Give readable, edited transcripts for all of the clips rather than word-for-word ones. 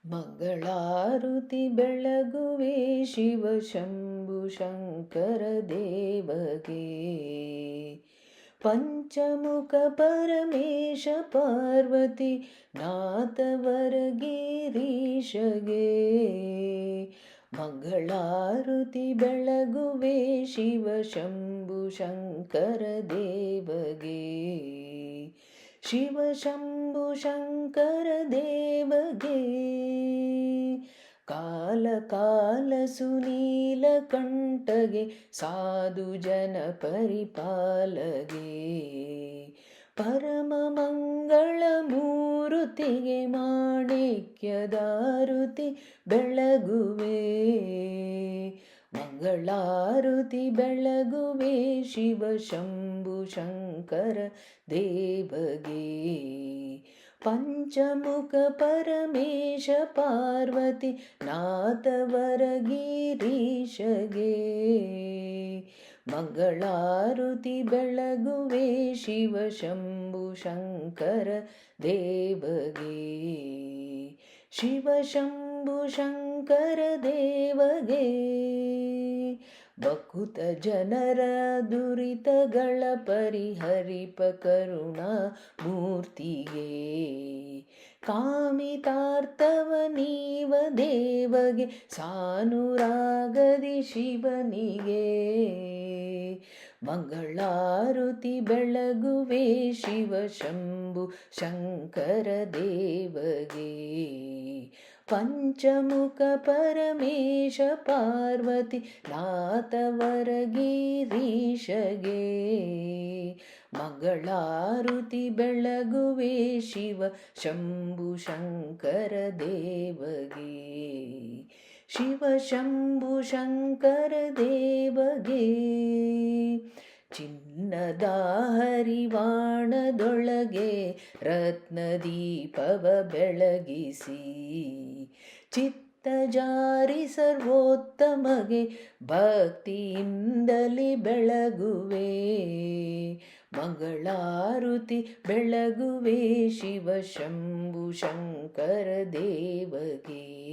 ಮಂಗಳಾರುತಿ ಬೆಳಗುವೆ ಶಿವ ಶಂಭು ಶಂಕರ ದೇವಗೆ. ಪಂಚಮುಖ ಪರಮೇಶ ಪಾರ್ವತಿ ನಾಥವರ ಗಿರೀಶಗೆ. ಮಂಗಳಾರುತಿ ಬೆಳಗುವೆ ಶಿವ ಶಂಭು ಶಂಕರ ದೇವಗೆ. ಶಿವ ಶಂಭು ಶಂಕರ ದೇವಗೆ. ಕಾಲ ಕಾಲ ಸುನೀಲ ಕಂಠಗೆ ಸಾಧು ಜನ ಪರಿಪಾಲಗೆ. ಪರಮ ಮಂಗಳ ಮೂರುತಿಗೆ ಮಾಣಿಕ್ಯದಾರುತಿ ಬೆಳಗುವೆ. ಮಂಗಳಾರುತಿ ಬೆಳಗುವೆ ಶಿವ ಶಂಭು ಶಂಕರ ದೇವಗೆ. ಪಂಚಮುಖ ಪರಮೇಶ ಪಾರ್ವತಿ ನಾಥವರ ಗಿರೀಶಗೆ. ಮಂಗಳಾರುತಿ ಬೆಳಗುವೆ ಶಿವ ಶಂಭು ಶಂಕರ ದೇವಗೆ. ಶಿವ ಶಂಭು ಶಂಕರ ದೇವಗೆ. ಬಕುತ ಜನರ ದುರಿತಗಳ ಪರಿಹರಿಪ ಕರುಣಾ ಮೂರ್ತಿಗೆ. ಕಾಮಿತಾರ್ಥವ ನೀವ ದೇವಗೆ ಸಾನುರಾಗದಿ ಶಿವನಿಗೆ. ಮಂಗಳಾರುತಿ ಬೆಳಗುವೆ ಶಿವ ಶಂಭು ಶಂಕರ ದೇವಗೆ. ಪಂಚಮುಖ ಪರಮೇಶ ಪಾರ್ವತಿ ನಾಥವರ ಗಿರೀಶಗೆ. ಮಂಗಳಾರುತಿ ಬೆಳಗುವೆ ಶಿವ ಶಂಭು ಶಂಕರ ದೇವಗೆ. ಶಿವ ಶಂಭು ಶಂಕರ ದೇವಗೆ. ಚಿನ್ನದ ಹರಿವಾಣದೊಳಗೆ ರತ್ನದೀಪವ ಬೆಳಗಿಸಿ. ಚಿತ್ತ ಜಾರಿ ಸರ್ವೋತ್ತಮಗೆ ಭಕ್ತಿಯಿಂದಲೇ ಬೆಳಗುವೆ. ಮಂಗಳಾರುತಿ ಬೆಳಗುವೆ ಶಿವ ಶಂಭು ಶಂಕರ ದೇವಗೆ.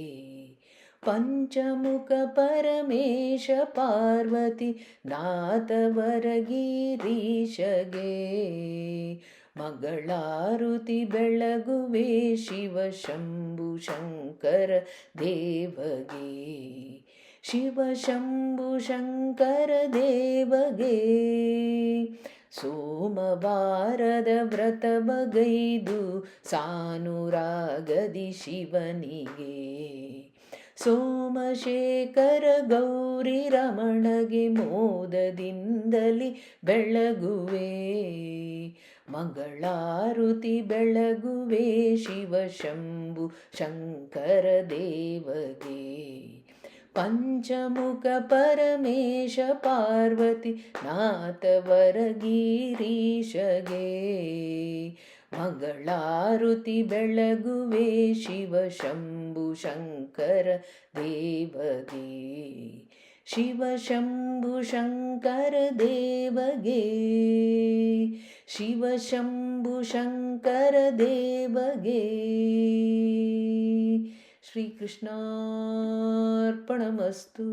ಪಂಚಮುಖ ಪರಮೇಶ ಪಾರ್ವತಿ ನಾಥವರ ಗಿರೀಶಗೆ. ಮಂಗಳಾರುತಿ ಬೆಳಗುವೆ ಶಿವ ಶಂಭು ಶಂಕರ ದೇವಗೆ. ಶಿವ ಶಂಭು ಶಂಕರ ದೇವಗೆ. ಸೋಮವಾರದ ವ್ರತ ಬಗೈದು ಸಾನುರಾಗದಿ ಶಿವನಿಗೆ. ಸೋಮಶೇಖರ ಗೌರಿ ರಮಣಗೆ ಮೋದದಿಂದಲೇ ಬೆಳಗುವೆ. ಮಂಗಳಾರುತಿ ಬೆಳಗುವೆ ಶಿವ ಶಂಭು ಶಂಕರ ದೇವಗೆ. ಪಂಚಮುಖ ಪರಮೇಶ ಪಾರ್ವತಿ ನಾಥವರ ಗಿರೀಶಗೆ. ಮಂಗಳಾರುತಿ ಬೆಳಗುವೆ ಶಿವ ಶಂಭು ಶಂಕರ ದೇವಗೆ. ಶಿವ ಶಂಭು ಶಂಕರ ದೇವಗೆ. ಶಿವ ಶಂಭು ಶಂಕರ ದೇವಗೆ. ಶ್ರೀಕೃಷ್ಣಾರ್ಪಣಮಸ್ತು.